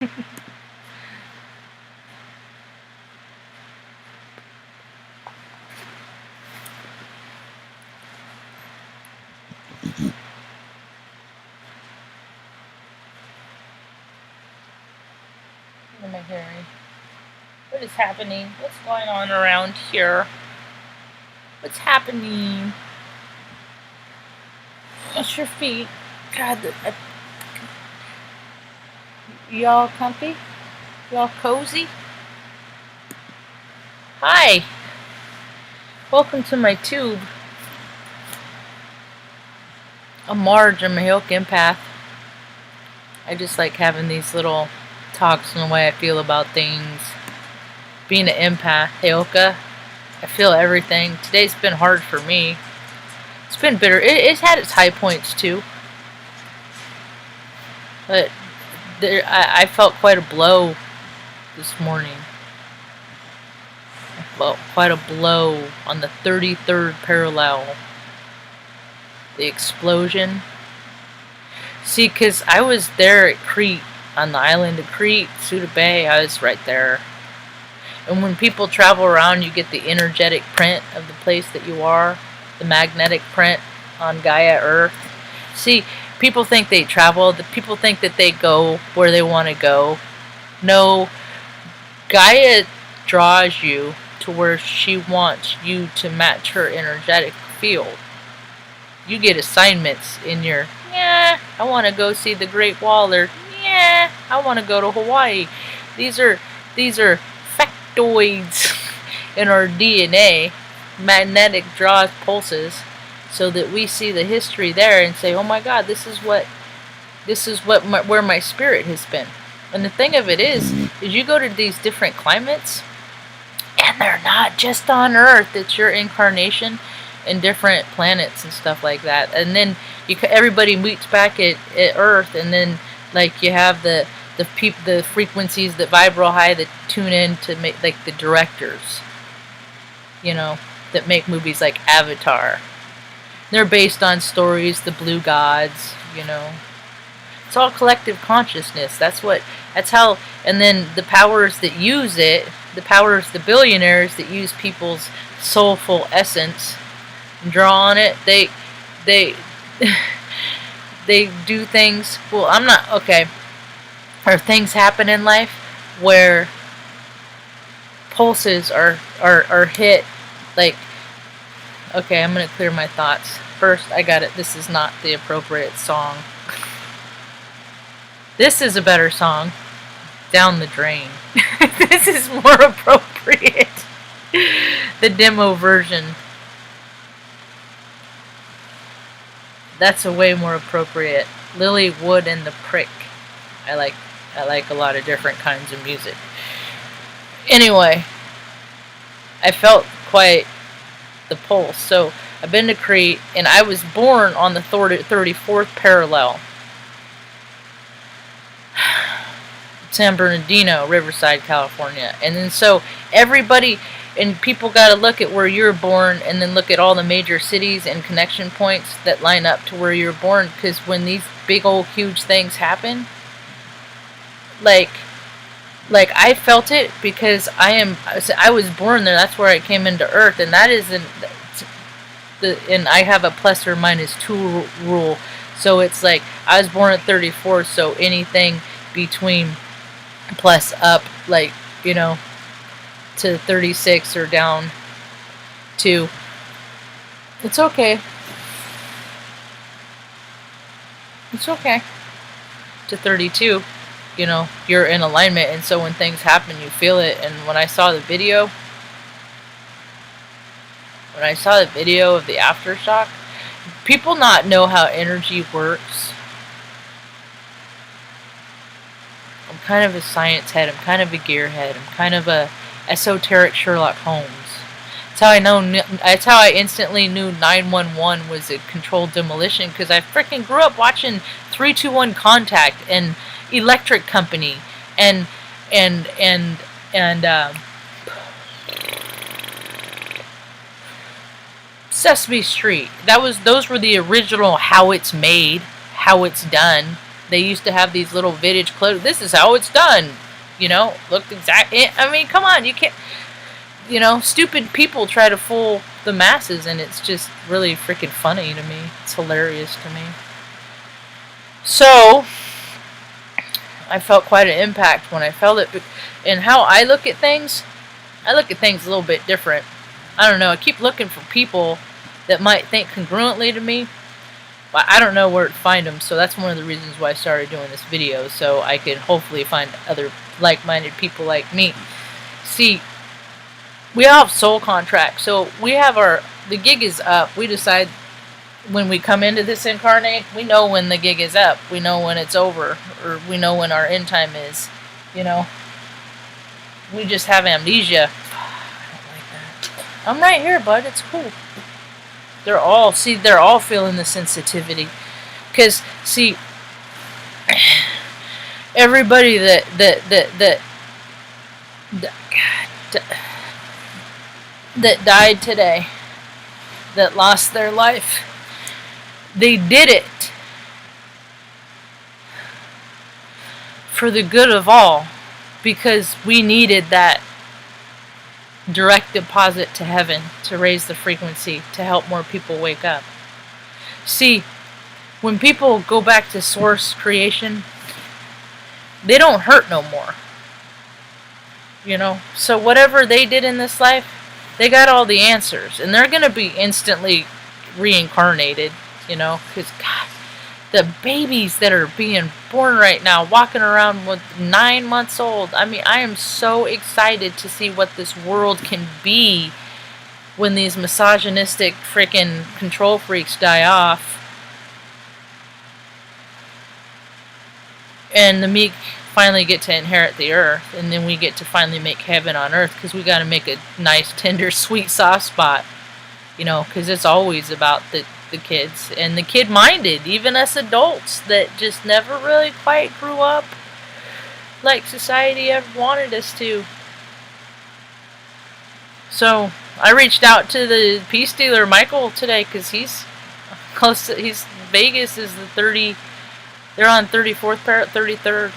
What am I hearing? What is happening? What's going on around here? What's happening? What's your feet? God, y'all comfy? Y'all cozy? Hi! Welcome to my tube. I'm Marge. I'm a Hilk empath. I just like having these little talks on the way I feel about things. Being an empath, Hilka, I feel everything. Today's been hard for me. It's been bitter. It's had its high points too. But I felt quite a blow this morning. I felt quite a blow on the 33rd parallel. The explosion. See, because I was there at Crete, on the island of Crete, Suda Bay. I was right there. And when people travel around, you get the energetic print of the place that you are. The magnetic print on Gaia Earth. See, people think they travel. The people think that they go where they want to go. No, Gaia draws you to where she wants you to match her energetic field. You get assignments in your, yeah, I want to go see the Great Wall, or yeah, I want to go to Hawaii. These are factoids in our DNA. Magnetic draws pulses, so that we see the history there and say, oh my God, this is where my spirit has been. And the thing of it is you go to these different climates, and they're not just on Earth. It's your incarnation in different planets and stuff like that. And then everybody meets back at Earth, and then like you have the frequencies that vibrate high that tune in to make, like, the directors, that make movies like Avatar. They're based on stories, the Blue Gods, It's all collective consciousness. That's how, and then the powers that use it, the billionaires that use people's soulful essence and draw on it, they do things, or things happen in life where pulses are hit, like, okay, I'm going to clear my thoughts. First, I got it. This is not the appropriate song. This is a better song. Down the Drain. This is more appropriate. The demo version. That's a way more appropriate. Lily Wood and the Prick. I like a lot of different kinds of music. Anyway, I felt quite the pulse. So I've been to Crete, and I was born on the 34th parallel. San Bernardino, Riverside, California. And then so everybody and people got to look at where you're born, and then look at all the major cities and connection points that line up to where you're born. Because when these big old huge things happen, like I felt it, because I was born there. That's where I came into Earth, and that isn't and I have a plus or minus 2 rule. So it's like I was born at 34, so anything between plus up, like, to 36 or down to, it's okay. It's okay. To 32, you're in alignment, and so when things happen, you feel it. And when I saw the video of the AfterShock, people not know how energy works. I'm kind of a science head. I'm kind of a gearhead. I'm kind of a esoteric Sherlock Holmes. That's how I instantly knew 911 was a controlled demolition, because I freaking grew up watching 321 Contact and Electric Company and Sesame Street. Those were the original how it's made, how it's done. They used to have these little vintage clothes. This is how it's done. You know, look exactly. I mean, come on, you can't. You know, stupid people try to fool the masses, and it's just really freaking funny to me. It's hilarious to me. So, I felt quite an impact when I felt it. And how I look at things a little bit different. I don't know, I keep looking for people that might think congruently to me, but I don't know where to find them, so that's one of the reasons why I started doing this video, so I could hopefully find other like-minded people like me. See, we all have soul contracts, so we have the gig is up. We decide when we come into this incarnate, we know when the gig is up. We know when it's over, or we know when our end time is, you know. We just have amnesia. I don't like that. I'm right here, bud. It's cool. They're all feeling the sensitivity. Because, see, everybody that died today, that lost their life, they did it for the good of all, because we needed that direct deposit to heaven to raise the frequency to help more people wake up. See, when people go back to source creation, they don't hurt no more. You know, so whatever they did in this life, they got all the answers, and they're going to be instantly reincarnated, you know, because, God, the babies that are being born right now, walking around with 9 months old, I mean, I am so excited to see what this world can be when these misogynistic freaking control freaks die off, and the meek finally get to inherit the earth, and then we get to finally make heaven on earth, because we got to make a nice, tender, sweet, soft spot, you know, because it's always about the kids, and the kid-minded, even us adults that just never really quite grew up like society ever wanted us to. So, I reached out to the peace dealer, Michael, today, because he's close to, Vegas is the 30, they're on 34th, 33rd.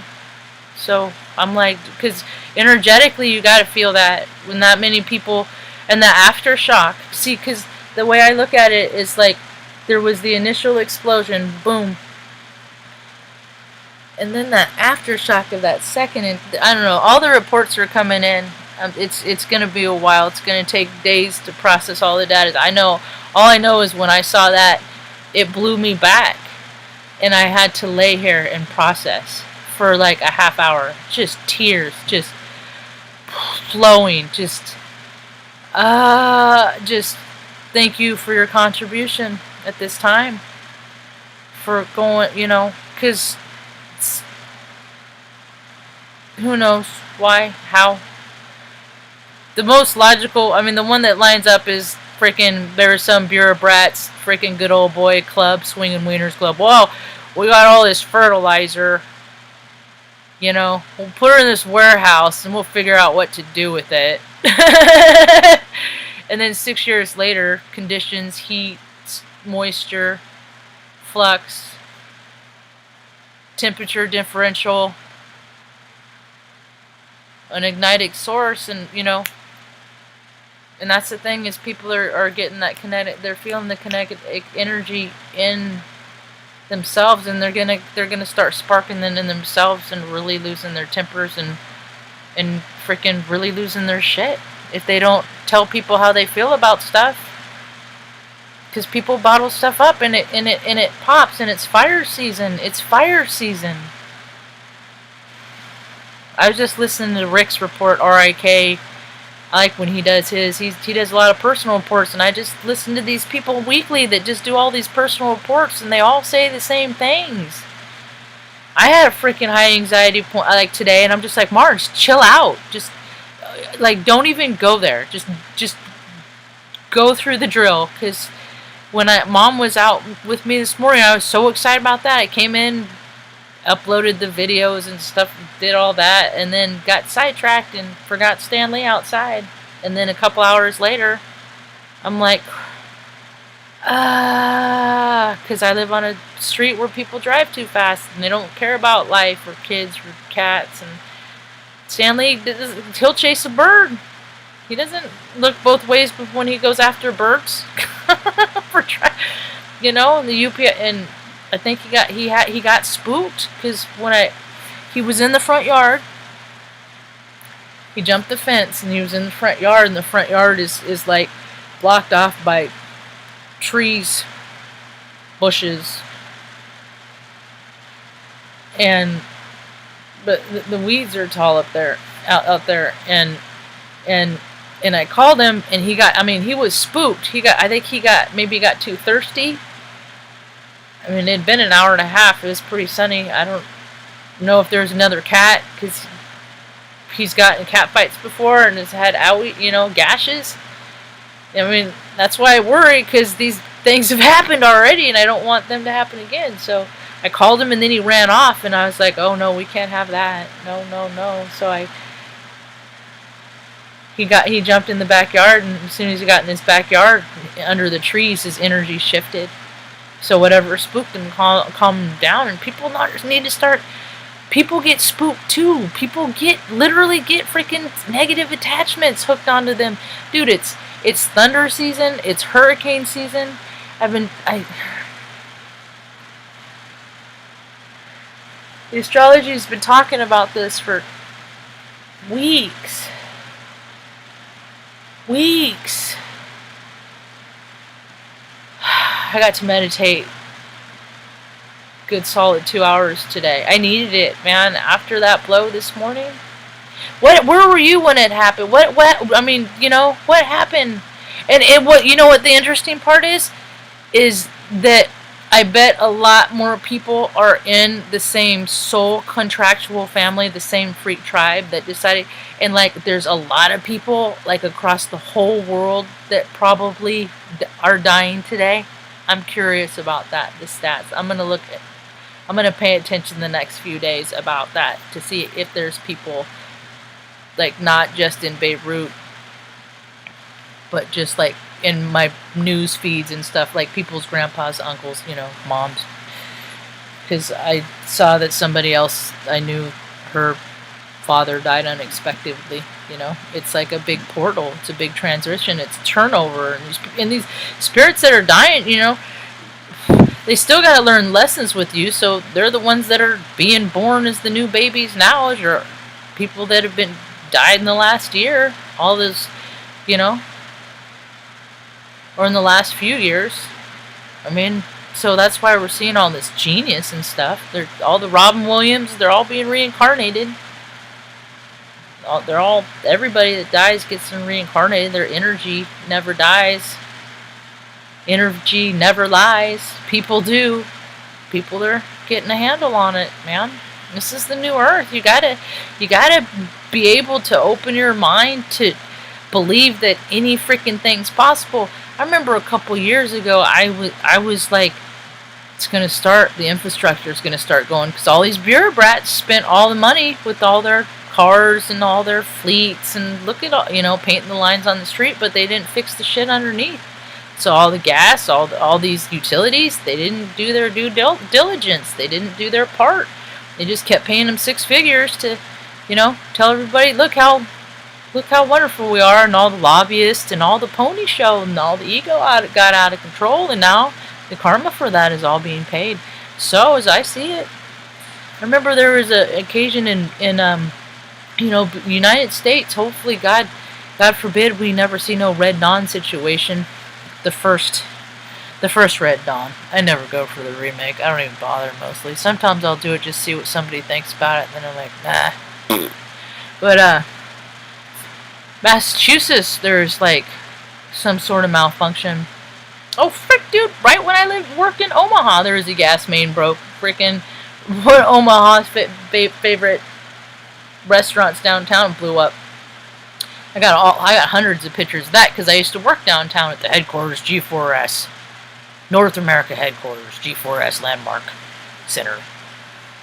So, I'm like, because energetically you got to feel that when that many people, and the aftershock, see, because the way I look at it is like, there was the initial explosion, boom, and then the aftershock of that second, and I don't know, all the reports are coming in. It's going to be a while. It's going to take days to process all the data. All I know is when I saw that, it blew me back, and I had to lay here and process for like a half hour, just tears, just flowing, just thank you for your contribution at this time, for going, you know, because who knows why, how. The most logical, I mean, the one that lines up is freaking, there was some bureaucrats, freaking good old boy club, Swinging Wieners Club. Well, we got all this fertilizer, you know, we'll put her in this warehouse and we'll figure out what to do with it. And then 6 years later, conditions, heat, moisture, flux, temperature differential, an igniting source, and, you know, and that's the thing, is people are getting that kinetic, they're feeling the kinetic energy in themselves, and they're gonna start sparking them in themselves and really losing their tempers and freaking really losing their shit if they don't tell people how they feel about stuff. Because people bottle stuff up, and it pops, and it's fire season. It's fire season. I was just listening to Rick's report, R.I.K. I like when he does his. He does a lot of personal reports, and I just listen to these people weekly that just do all these personal reports, and they all say the same things. I had a freaking high anxiety point like today, and I'm just like, Marge, chill out. Just like, don't even go there. Just go through the drill, because when Mom was out with me this morning, I was so excited about that. I came in, uploaded the videos and stuff, did all that, and then got sidetracked and forgot Stanley outside. And then a couple hours later, I'm like, Because I live on a street where people drive too fast and they don't care about life or kids or cats. And Stanley, he'll chase a bird. He doesn't look both ways when he goes after birds. You know, the UPS, and I think he got spooked because he was in the front yard. He jumped the fence and he was in the front yard, and the front yard is like blocked off by trees, bushes, but the weeds are tall out there, and I called him, and he was spooked. I think he got too thirsty. I mean, it had been an hour and a half. It was pretty sunny. I don't know if there's another cat, because he's gotten cat fights before and has had gashes. I mean, that's why I worry, because these things have happened already, and I don't want them to happen again. So I called him, and then he ran off, and I was like, oh no, we can't have that. No. So he jumped in the backyard, and as soon as he got in his backyard, under the trees, his energy shifted. So whatever spooked him calmed him down, and people need to start. People get spooked too. People literally get freaking negative attachments hooked onto them. Dude, it's thunder season, it's hurricane season. The astrology's been talking about this for weeks. I got to meditate good solid 2 hours today. I needed it, man, after that blow this morning. Where were you when it happened? What happened? And what the interesting part is that I bet a lot more people are in the same soul contractual family, the same freak tribe that decided, and there's a lot of people across the whole world that probably are dying today. I'm curious about that, the stats. I'm going to pay attention the next few days about that to see if there's people not just in Beirut, but just in my news feeds and stuff, people's grandpas, uncles, moms. Because I saw that somebody else I knew, her father died unexpectedly. It's like a big portal. It's a big transition. It's turnover, and these spirits that are dying, they still got to learn lessons with you. So they're the ones that are being born as the new babies now, as your people that have been died in the last year, all this, or in the last few years. I mean, so that's why we're seeing all this genius and stuff. All the Robin Williams, they're all being reincarnated. Everybody that dies gets reincarnated. Their energy never dies. Energy never lies. People do. People are getting a handle on it, man. This is the new earth. You gotta be able to open your mind to believe that any freaking thing's possible. I remember a couple years ago, I was like, it's gonna start. The infrastructure is gonna start going, because all these bureaucrats spent all the money with all their cars and all their fleets, and look at all, painting the lines on the street, but they didn't fix the shit underneath. So all the gas, all these utilities, they didn't do their due diligence. They didn't do their part. They just kept paying them six figures to, tell everybody, look how wonderful we are, and all the lobbyists and all the pony show and all the ego got out of control, and now the karma for that is all being paid. So as I see it, I remember there was an occasion in United States. Hopefully, God forbid, we never see no Red Dawn situation. The first Red Dawn. I never go for the remake. I don't even bother mostly. Sometimes I'll do it just to see what somebody thinks about it, and then I'm like, nah. But Massachusetts, there's some sort of malfunction. Oh frick, dude! Right when I worked in Omaha, there was a gas main broke. Frickin' one of Omaha's favorite restaurants downtown blew up. I got hundreds of pictures of that because I used to work downtown at the headquarters, G4S, North America headquarters, G4S Landmark Center.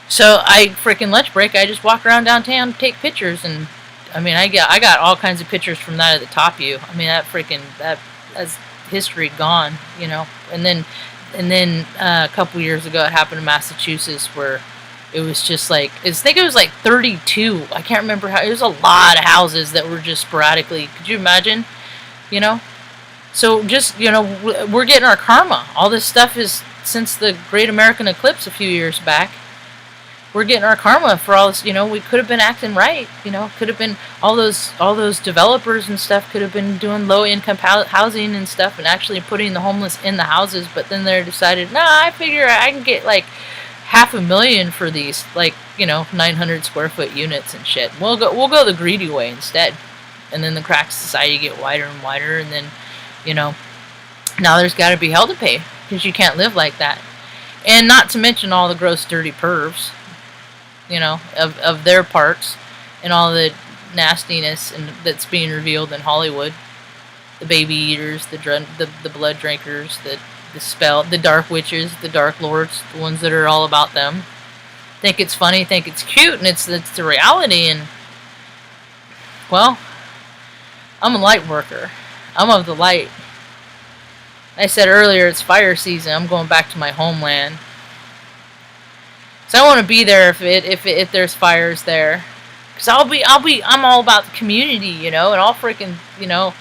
So freaking lunch break, I just walk around downtown, take pictures, and I mean, I got all kinds of pictures from that at the top view. I mean, that history gone, you know. And then a couple years ago, it happened in Massachusetts where it was just like, I think it was like 32. I can't remember how. It was a lot of houses that were just sporadically. Could you imagine? You know. So just, you know, we're getting our karma. All this stuff is since the Great American Eclipse a few years back. We're getting our karma for all this. You know, we could have been acting right. You know, could have been all those developers and stuff could have been doing low income housing and stuff and actually putting the homeless in the houses. But then they decided, nah, I figure I can get like $500,000 for these, like, you know, 900 square foot units and shit. We'll go the greedy way instead. And then the crack society get wider and wider, and then, you know, now there's got to be hell to pay because you can't live like that. And not to mention all the gross, dirty pervs, you know, of their parts and all the nastiness and that's being revealed in Hollywood. The baby eaters, the blood drinkers, the dark witches, the dark lords, the ones that are all about them. Think it's funny, think it's cute, and it's the reality. And, well, I'm a light worker. I'm of the light. I said earlier, it's fire season. I'm going back to my homeland. So I want to be there if there's fires there. Cause I'm all about the community, you know, and I'll freaking, you know,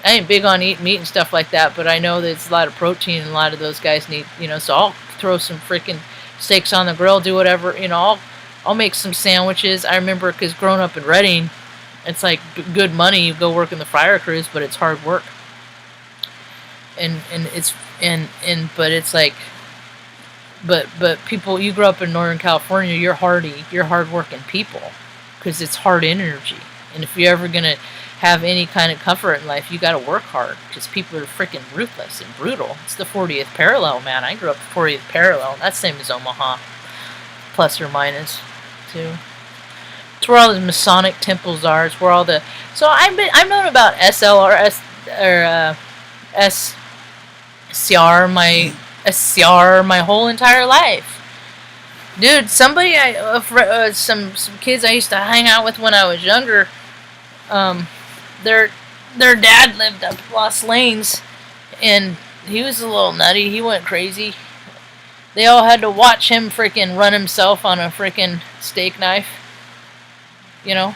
I ain't big on eating meat and stuff like that, but I know that it's a lot of protein and a lot of those guys need, you know, so I'll throw some freaking steaks on the grill, do whatever, you know, I'll make some sandwiches. I remember, because growing up in Reading, it's like good money. You go work in the fire crews, but it's hard work. But it's like, but people, you grow up in Northern California, you're hardy, you're hardworking people, because it's hard energy. And if you're ever gonna have any kind of comfort in life, you gotta work hard, because people are freaking ruthless and brutal. It's the 40th parallel, man. I grew up 40th parallel. That's the same as Omaha, plus or minus, too. It's where all the Masonic temples are. It's where all the... So I've known about SCR, my whole entire life. Dude, somebody, some kids I used to hang out with when I was younger, their dad lived up Lost Lanes, and he was a little nutty. He went crazy. They all had to watch him freaking run himself on a freaking steak knife. You know?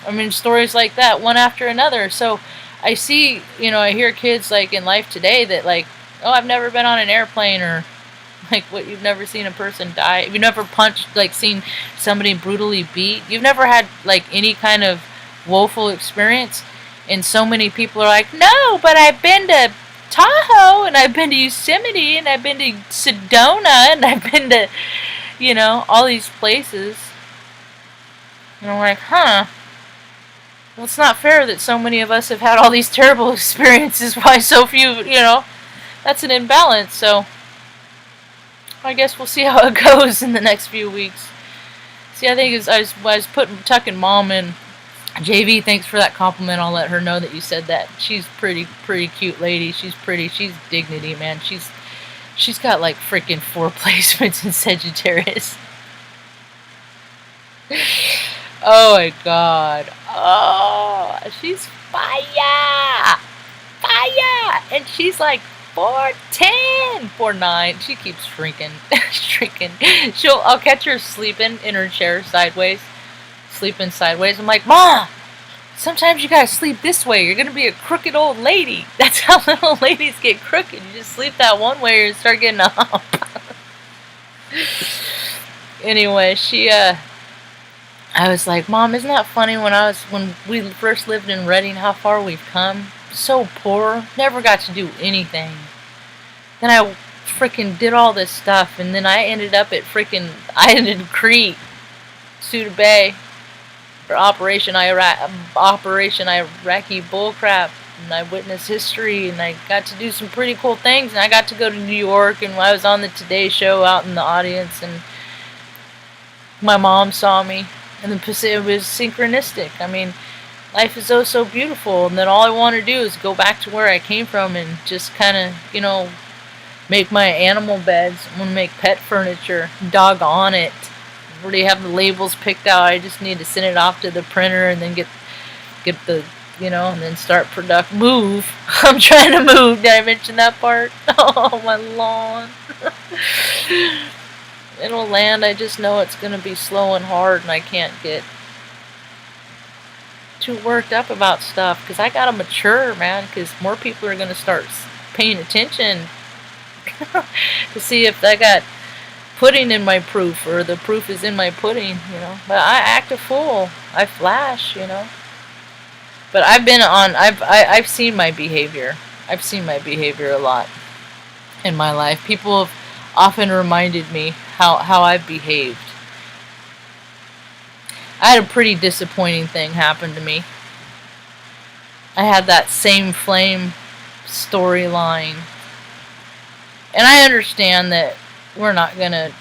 I mean, stories like that, one after another. So I see, you know, I hear kids like in life today that like, oh, I've never been on an airplane, or like, what, you've never seen a person die, you've never punched, like, seen somebody brutally beat, you've never had like any kind of woeful experience. And so many people are like, no, but I've been to Tahoe, and I've been to Yosemite, and I've been to Sedona, and I've been to, you know, all these places. And I'm like, huh. Well, it's not fair that so many of us have had all these terrible experiences, why so few, you know. That's an imbalance, so I guess we'll see how it goes in the next few weeks. See, I think I was tucking Mom in. JV, thanks for that compliment. I'll let her know that you said that. She's pretty cute lady. She's pretty. She's dignity, man. She's got like freaking 4 placements in Sagittarius. Oh my God. Oh, she's fire. Fire. And she's like 4'10", 4'9". She keeps shrinking. Shrinking. I'll catch her sleeping in her chair sideways. Sleeping sideways. I'm like, Ma, sometimes you gotta sleep this way. You're gonna be a crooked old lady. That's how little ladies get crooked. You just sleep that one way and start getting a hump. Anyway, I was like, Mom, isn't that funny when we first lived in Reading, how far we've come? So poor, never got to do anything. Then I freaking did all this stuff, and then I ended up at Crete, Suda Bay, for Operation Iraqi bullcrap, and I witnessed history, and I got to do some pretty cool things, and I got to go to New York, and I was on the Today Show out in the audience, and my mom saw me, and it was synchronistic. I mean, life is so beautiful, and then all I want to do is go back to where I came from and just kind of, you know, make my animal beds. I'm going to make pet furniture, doggone it. Already have the labels picked out. I just need to send it off to the printer and then get the you know, and then start move. I'm trying to move. Did I mention that part? Oh, my lawn. It'll land. I just know it's going to be slow and hard, and I can't get too worked up about stuff because I got to mature, man, because more people are going to start paying attention to see if I got pudding in my proof or the proof is in my pudding, you know. But I act a fool. I flash, you know. But I've seen my behavior. I've seen my behavior a lot in my life. People have often reminded me how I've behaved. I had a pretty disappointing thing happen to me. I had that same flame storyline. And I understand that we're not gonna,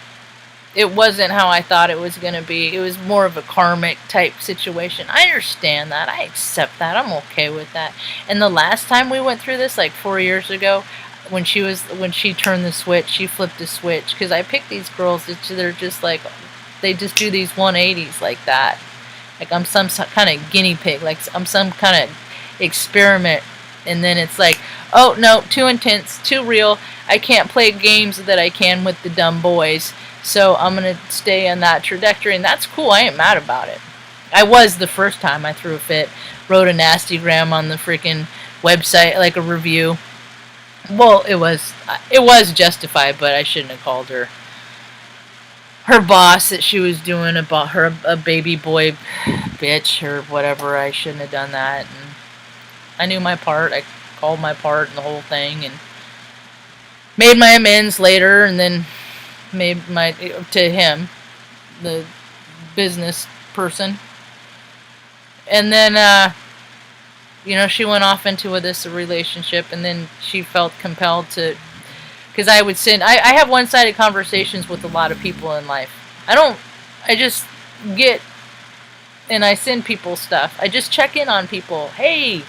it wasn't how I thought it was gonna be. It was more of a karmic type situation. I understand that. I accept that. I'm okay with that. And the last time we went through this, like 4 years ago, when she turned the switch, she flipped the switch. Because I picked these girls that they're just like, they just do these 180s like that. Like I'm some kind of guinea pig. Like I'm some kind of experiment. And then it's like, oh no, too intense, too real. I can't play games that I can with the dumb boys. So I'm going to stay on that trajectory. And that's cool. I ain't mad about it. I was the first time I threw a fit. Wrote a nasty gram on the freaking website, like a review. Well, it was justified, but I shouldn't have called her boss that she was doing about her a baby boy bitch or whatever. I shouldn't have done that. And I knew my part. I called my part in the whole thing and made my amends later, and then made my to him, the business person. And then you know, she went off into this relationship, and then she felt compelled to, because I would send, I have one-sided conversations with a lot of people in life. I just get, and I send people stuff. I just check in on people. Hey,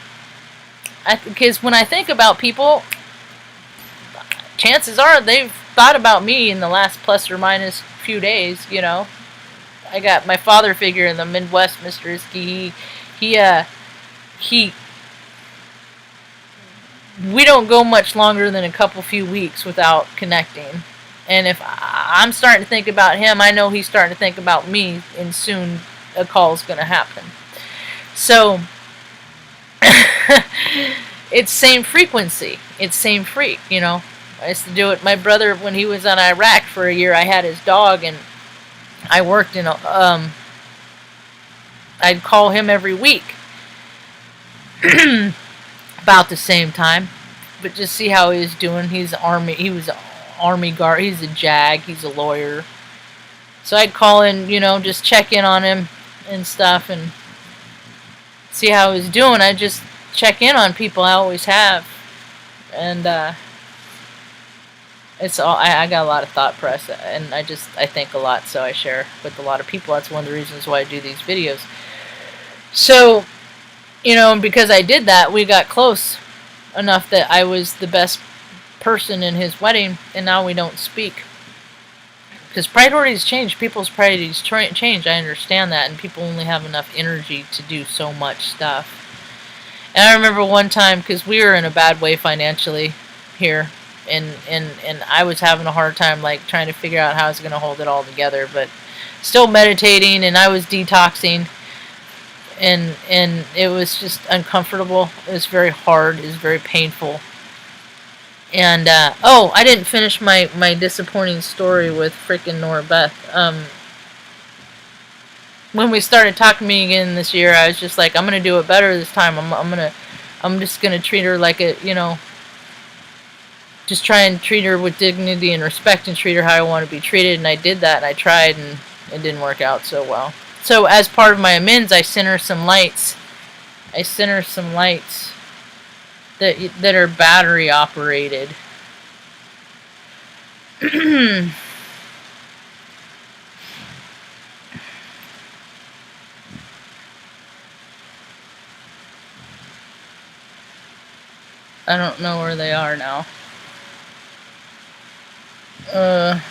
because when I think about people, chances are they've thought about me in the last plus or minus few days, you know. I got my father figure in the Midwest, Mr. Iski. He we don't go much longer than a few weeks without connecting. And if I'm starting to think about him, I know he's starting to think about me, and soon a call's going to happen. So, it's same frequency. It's same freak, you know. I used to do it. My brother, when he was in Iraq for a year, I had his dog, and I worked in I'd call him every week. About the same time, but just see how he was doing. He was an army guard, he's a JAG, he's a lawyer. So I'd call in, you know, just check in on him and stuff and see how he was doing. I just check in on people, I always have. And it's all, I got a lot of thought press, and I think a lot, so I share with a lot of people. That's one of the reasons why I do these videos. So, you know, because I did that, we got close enough that I was the best person in his wedding, and now we don't speak. Because priorities change. People's priorities change. I understand that, and people only have enough energy to do so much stuff. And I remember one time, because we were in a bad way financially here, and I was having a hard time, like, trying to figure out how I was going to hold it all together, but still meditating, and I was detoxing. And it was just uncomfortable. It was very hard. It was very painful. And, oh, I didn't finish my disappointing story with frickin' Nora Beth. When we started talking to me again this year, I was just like, I'm going to do it better this time. I'm just going to treat her like a, you know, just try and treat her with dignity and respect and treat her how I want to be treated. And I did that, and I tried, and it didn't work out so well. So as part of my amends, I sent her some lights. I sent her some lights that are battery operated. I don't know where they are now. I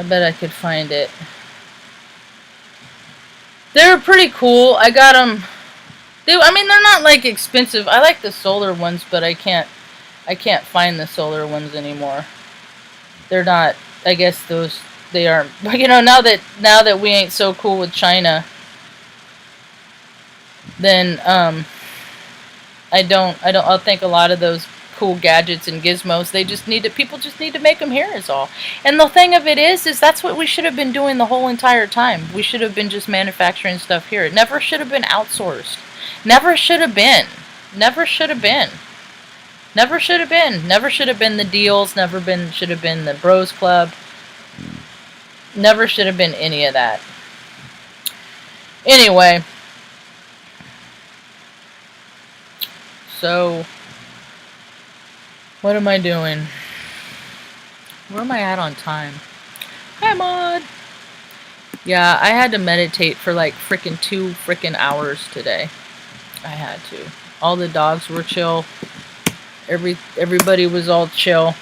bet I could find it. They're pretty cool. I got them I mean, they're not like expensive. I like the solar ones, but I can't find the solar ones anymore. They're not. I guess those they aren't. You know, now that we ain't so cool with China, then I think a lot of those cool gadgets and gizmos, people just need to make them here is all. And the thing of it is that's what we should have been doing the whole entire time. We should have been just manufacturing stuff here. It never should have been outsourced. Never should have been. Never should have been. Never should have been. Never should have been the deals. Should have been the Bros Club. Never should have been any of that. Anyway. So, what am I doing? Where am I at on time? Hi, Maud! Yeah, I had to meditate for like freaking 2 freaking hours today. I had to. All the dogs were chill. Everybody was all chill.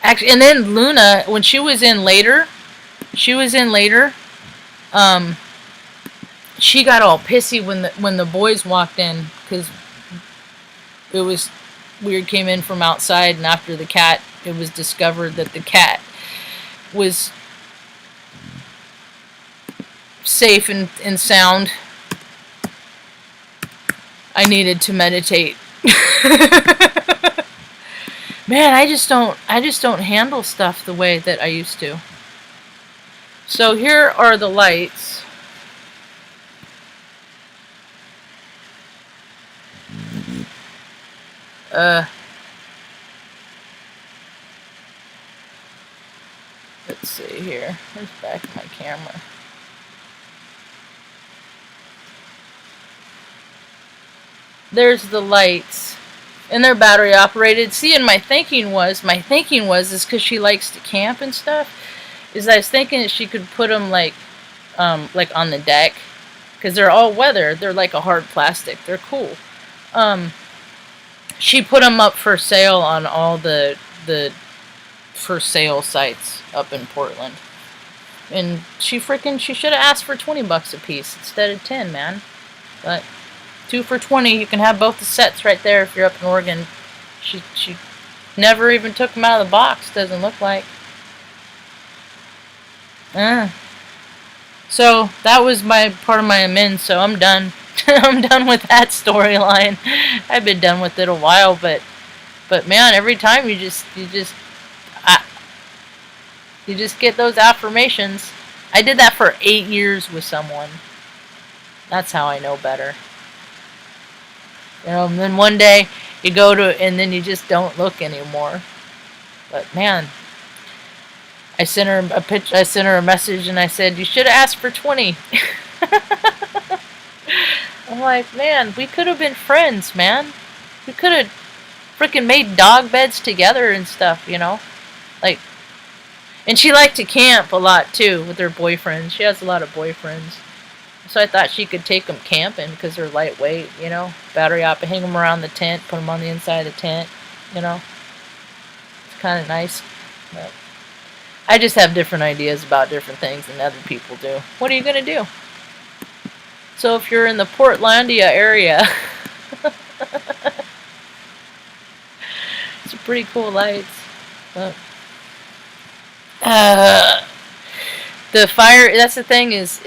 Actually, and then Luna, when she was in later, she got all pissy when the boys walked in, because it was weird, came in from outside, and after the cat, it was discovered that the cat was safe and sound. I needed to meditate. Man, I just don't handle stuff the way that I used to. So here are the lights. Let's see here. Where's the back of my camera? There's the lights. And they're battery operated. See, and my thinking was because she likes to camp and stuff, is I was thinking that she could put them like on the deck, because they're all weather. They're like a hard plastic. They're cool. She put them up for sale on all the for sale sites up in Portland, and she should have asked for $20 a piece instead of 10, man. But 2 for $20, you can have both the sets right there if you're up in Oregon. She never even took them out of the box, doesn't look like. So that was my part of my amends, so I'm done. I'm done with that storyline. I've been done with it a while, but man, every time you just get those affirmations. I did that for 8 years with someone. That's how I know better. You know, and then one day you go to, and then you just don't look anymore. But man, I sent her a message, and I said, you should have asked for 20. I'm like, man, we could have been friends, man. We could have freaking made dog beds together and stuff, you know? Like, and she liked to camp a lot too with her boyfriends. She has a lot of boyfriends. So I thought she could take them camping because they're lightweight, you know. Battery op, hang them around the tent, put them on the inside of the tent, you know. It's kind of nice. But I just have different ideas about different things than other people do. What are you going to do? So if you're in the Portlandia area, it's pretty cool lights. But the fire, that's the thing, is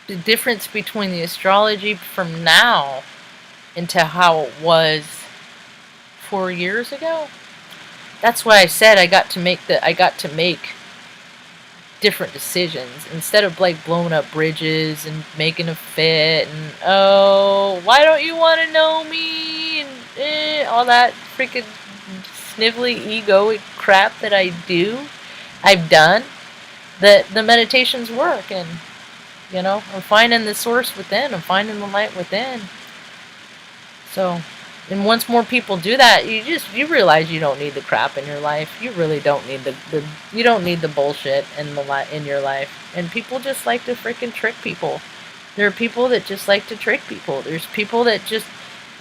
the difference between the astrology from now into how it was 4 years ago. That's why I said I got to make different decisions instead of like blowing up bridges and making a fit and, oh, why don't you want to know me, and all that freaking snivelly egoic crap that I've done. That the meditations work, and you know, I'm finding the source within, I'm finding the light within. So, and once more people do that, you realize you don't need the crap in your life. You really don't need you don't need the bullshit in your life. And people just like to freaking trick people. There are people that just like to trick people. There's people that just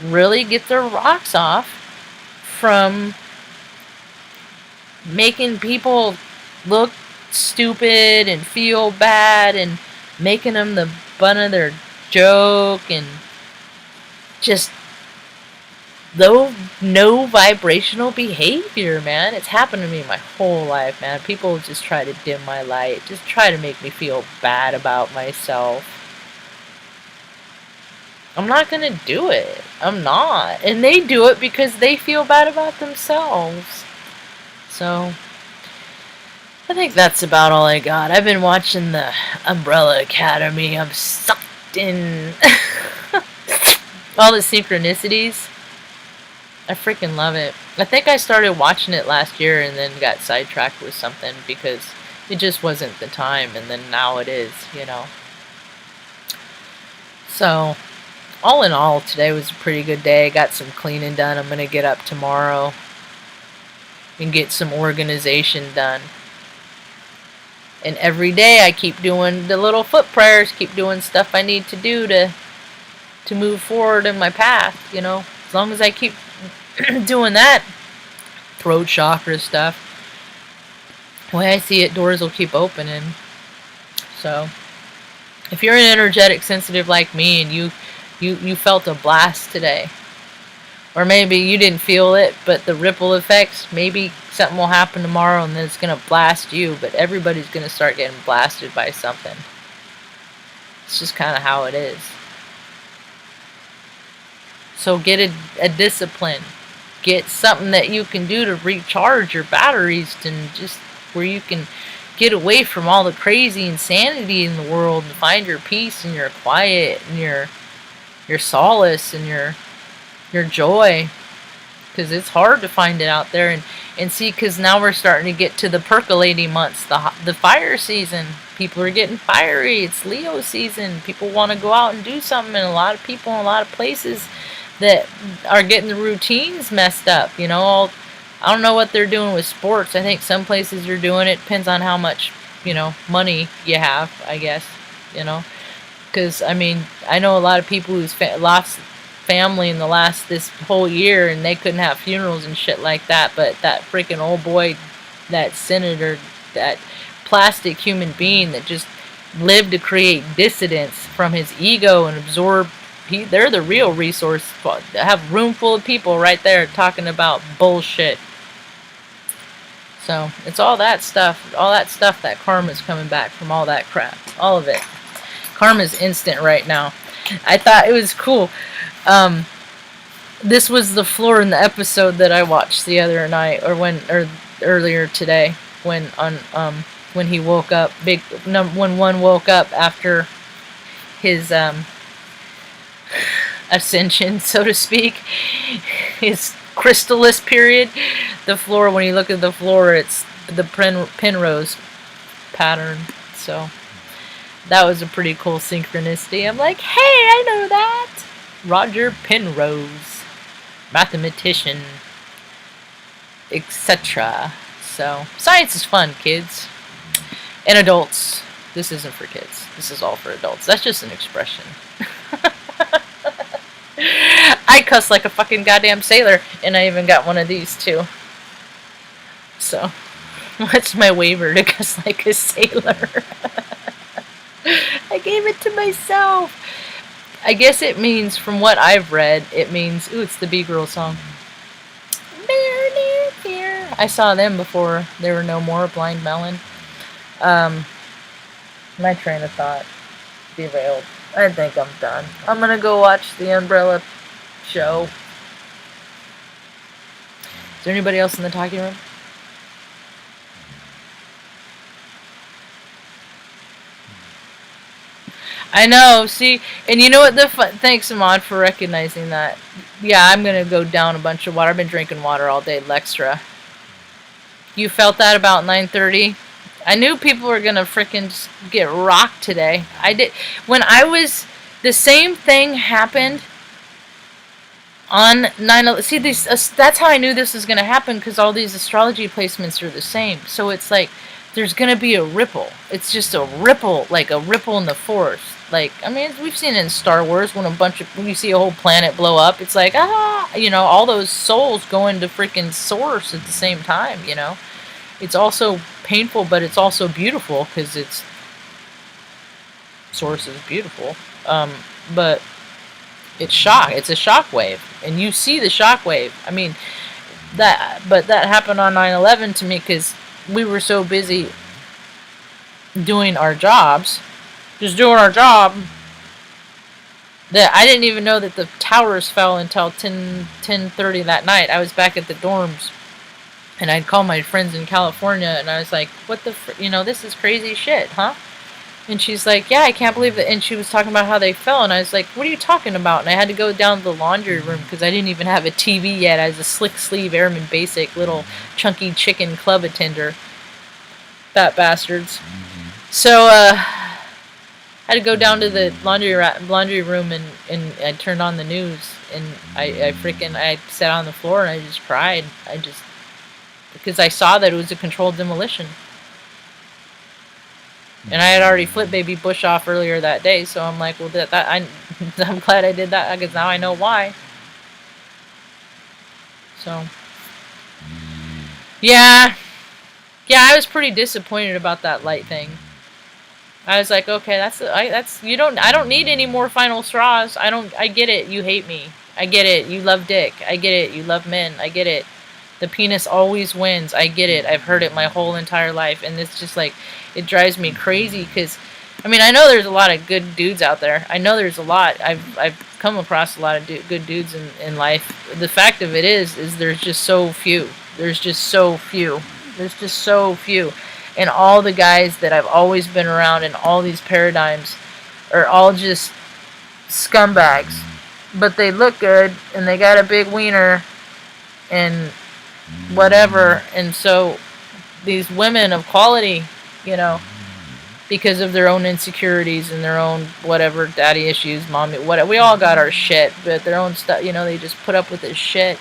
really get their rocks off from making people look stupid and feel bad and making them the butt of their joke and just no vibrational behavior, man. It's happened to me my whole life, man. People just try to dim my light, just try to make me feel bad about myself. I'm not gonna do it. I'm not. And they do it because they feel bad about themselves. So, I think that's about all I got. I've been watching the Umbrella Academy. I'm sucked in. All the synchronicities. I freaking love it. I think I started watching it last year and then got sidetracked with something because it just wasn't the time, and then now it is, you know. So, all in all, today was a pretty good day. Got some cleaning done. I'm going to get up tomorrow and get some organization done. And every day I keep doing the little foot prayers, keep doing stuff I need to do to move forward in my path, you know. As long as I keep doing that, throat chakra stuff, the way I see it, doors will keep opening. So, if you're an energetic sensitive like me and you felt a blast today, or maybe you didn't feel it, but the ripple effects, maybe something will happen tomorrow and then it's going to blast you, but everybody's going to start getting blasted by something. It's just kind of how it is. So get a discipline. Get something that you can do to recharge your batteries, and just where you can get away from all the crazy insanity in the world and find your peace and your quiet and your solace and your joy, because it's hard to find it out there. And see, because now we're starting to get to the percolating months, the fire season. People are getting fiery. It's Leo season. People want to go out and do something, and a lot of people in a lot of places that are getting the routines messed up, you know. I don't know what they're doing with sports. I think some places are doing it. Depends on how much, you know, money you have, I guess, you know. Because, I mean, I know a lot of people who's lost family in this whole year, and they couldn't have funerals and shit like that, but that freaking old boy, that senator, that plastic human being that just lived to create dissidence from his ego and absorb, they're the real resource. I have a room full of people right there talking about bullshit. So it's all that stuff that karma's coming back from, all that crap, all of it. Karma's instant right now. I thought it was cool. This was the floor in the episode that I watched the other night, or earlier today, when he woke up. When one woke up after his ascension, so to speak, his crystallis period. The floor, when you look at the floor, it's the Penrose pattern. So that was a pretty cool synchronicity. I'm like, hey, I know that. Roger Penrose, mathematician, etc. So science is fun, kids and adults. This isn't for kids. This is all for adults. That's just an expression. I cuss like a fucking goddamn sailor, and I even got one of these too. So, what's my waiver to cuss like a sailor? I gave it to myself. I guess it means, from what I've read, it means, ooh, it's the B-Girl song. I saw them before there were no more, Blind Melon. My train of thought derailed. I think I'm done. I'm gonna go watch the Umbrella show. Is there anybody else in the talking room? I know, see, and you know what thanks, Ahmad, for recognizing that. Yeah, I'm gonna go down a bunch of water. I've been drinking water all day, Lextra. You felt that about 9:30? I knew people were gonna frickin' just get rocked today. I did. When I was, the same thing happened on 9/11. See, that's how I knew this was gonna happen, because all these astrology placements are the same. So it's like, there's gonna be a ripple. It's just a ripple, like a ripple in the force. Like, I mean, we've seen it in Star Wars when you see a whole planet blow up. It's like, you know, all those souls go into freaking source at the same time, you know. It's also painful, but it's also beautiful, because it's source is beautiful. But it's a shock wave, and you see the shock wave. I mean, but that happened on 9/11 to me because we were so busy doing our jobs, just doing our job, that I didn't even know that the towers fell until 10:30 that night. I was back at the dorms, and I'd call my friends in California, and I was like, what the this is crazy shit, huh? And she's like, yeah, I can't believe it. And she was talking about how they fell, and I was like, what are you talking about? And I had to go down to the laundry room because I didn't even have a TV yet. I was a slick sleeve airman basic little chunky chicken club attender. Fat bastards. So I had to go down to the laundry room, and I turned on the news, and I sat on the floor and I just cried. Because I saw that it was a controlled demolition. And I had already flipped Baby Bush off earlier that day, so I'm like, well, I'm glad I did that, because now I know why. So, yeah, I was pretty disappointed about that light thing. I was like, okay, I don't need any more final straws. I get it. You hate me. I get it. You love dick. I get it. You love men. I get it. The penis always wins. I get it. I've heard it my whole entire life. And it's just like, it drives me crazy because, I mean, I know there's a lot of good dudes out there. I know there's a lot. I've come across a lot of good dudes in life. The fact of it is there's just so few. There's just so few. And all the guys that I've always been around in all these paradigms are all just scumbags. But they look good, and they got a big wiener, and whatever. And so these women of quality, because of their own insecurities and their own whatever, daddy issues, mommy, whatever, we all got our shit, but their own stuff, they just put up with this shit.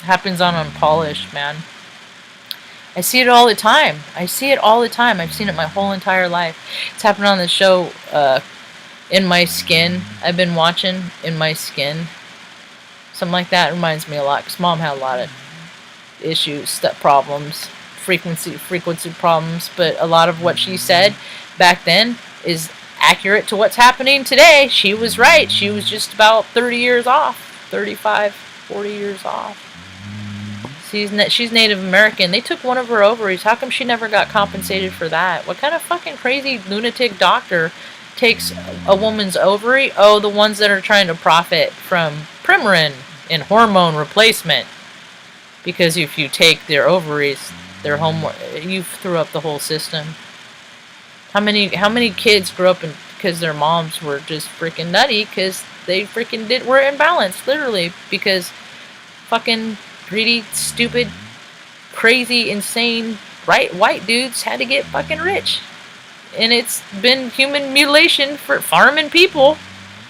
It happens on unpolished, man. I see it all the time. I've seen it my whole entire life. It's happened on the show, In My Skin. I've been watching In My Skin. Something like that reminds me a lot, because Mom had a lot of issues, problems, frequency problems, but a lot of what she said back then is accurate to what's happening today. She was right. She was just about 30 years off, 35, 40 years off. She's Native American. They took one of her ovaries. How come she never got compensated for that? What kind of fucking crazy lunatic doctor takes a woman's ovary? Oh, the ones that are trying to profit from Premarin and hormone replacement. Because if you take their ovaries, you threw up the whole system. How many kids grew up because their moms were just freaking nutty because they freaking were imbalanced, literally, because fucking greedy, stupid, crazy, insane, white dudes had to get fucking rich. And it's been human mutilation for farming people.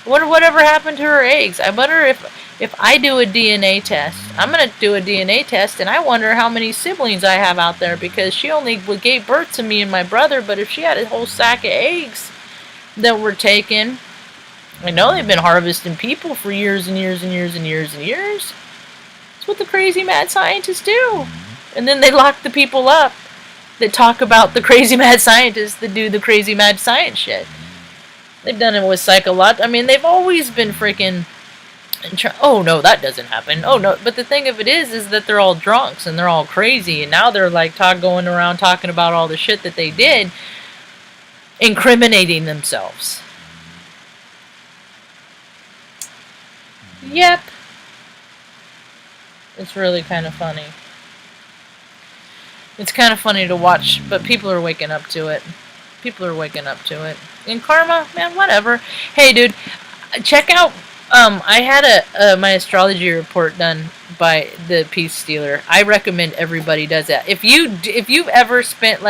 I wonder whatever happened to her eggs. I wonder if I do a DNA test. I'm going to do a DNA test, and I wonder how many siblings I have out there, because she only gave birth to me and my brother, but if she had a whole sack of eggs that were taken, I know they've been harvesting people for years and years and years and years and years. That's what the crazy mad scientists do. And then they lock the people up that talk about the crazy mad scientists that do the crazy mad science shit. They've done it with psychological. I mean, they've always been freaking. Oh no, that doesn't happen. Oh no, but the thing of it is that they're all drunks and they're all crazy, and now they're like going around talking about all the shit that they did, incriminating themselves. Yep. It's really kind of funny. It's kind of funny to watch, but people are waking up to it. And karma, man, whatever. Hey, dude, check out. I had my astrology report done by the Peace Stealer. I recommend everybody does that. If you've ever spent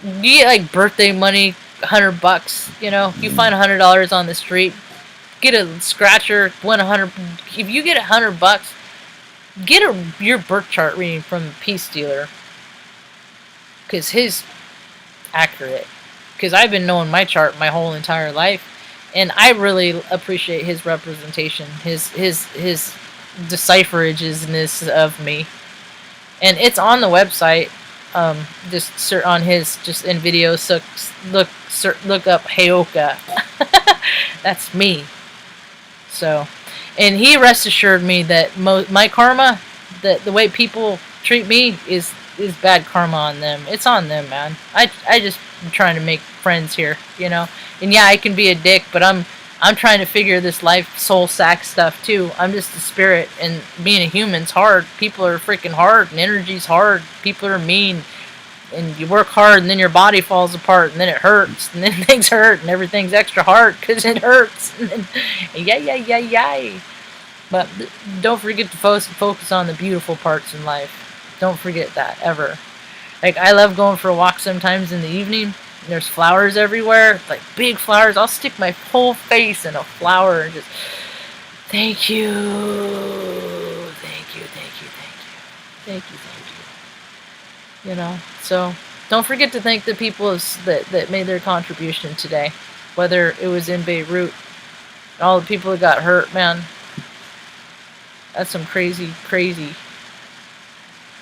you get birthday money, $100, you find $100 on the street, get a scratcher, win $100. If you get $100, get your birth chart reading from Peace Stealer, because his accurate. Because I've been knowing my chart my whole entire life. And I really appreciate his representation, his decipherageness of me. And it's on the website. Just on his, just in videos, so look up Heyoka. That's me. So, and he rest assured me that my karma, that the way people treat me is bad karma on them. It's on them, man. I just am trying to make friends here, you know. And yeah, I can be a dick, but I'm trying to figure this life soul sack stuff too. I'm just a spirit, and being a human's hard. People are freaking hard, and energy's hard. People are mean, and you work hard, and then your body falls apart, and then it hurts, and then things hurt, and everything's extra hard because it hurts. And then, yay. But don't forget to focus on the beautiful parts in life. Don't forget that, ever. Like, I love going for a walk sometimes in the evening. There's flowers everywhere, like big flowers. I'll stick my whole face in a flower and just, thank you. You know, so don't forget to thank the people that made their contribution today. Whether it was in Beirut, all the people that got hurt, man. That's some crazy.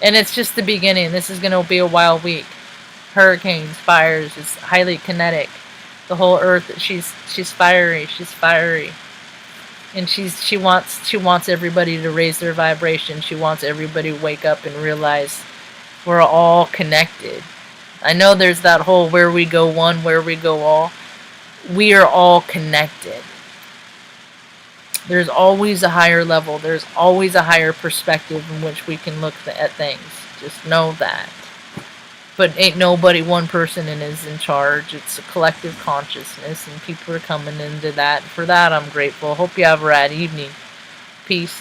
And it's just the beginning. This is going to be a wild week. Hurricanes, fires, it's highly kinetic. The whole earth, she's fiery. And she wants everybody to raise their vibration. She wants everybody to wake up and realize we're all connected. I know there's that whole where we go one, where we go all. We are all connected. There's always a higher level. There's always a higher perspective in which we can look at things. Just know that. But ain't nobody one person is in charge. It's a collective consciousness, and people are coming into that. For that, I'm grateful. Hope you have a rad evening. Peace.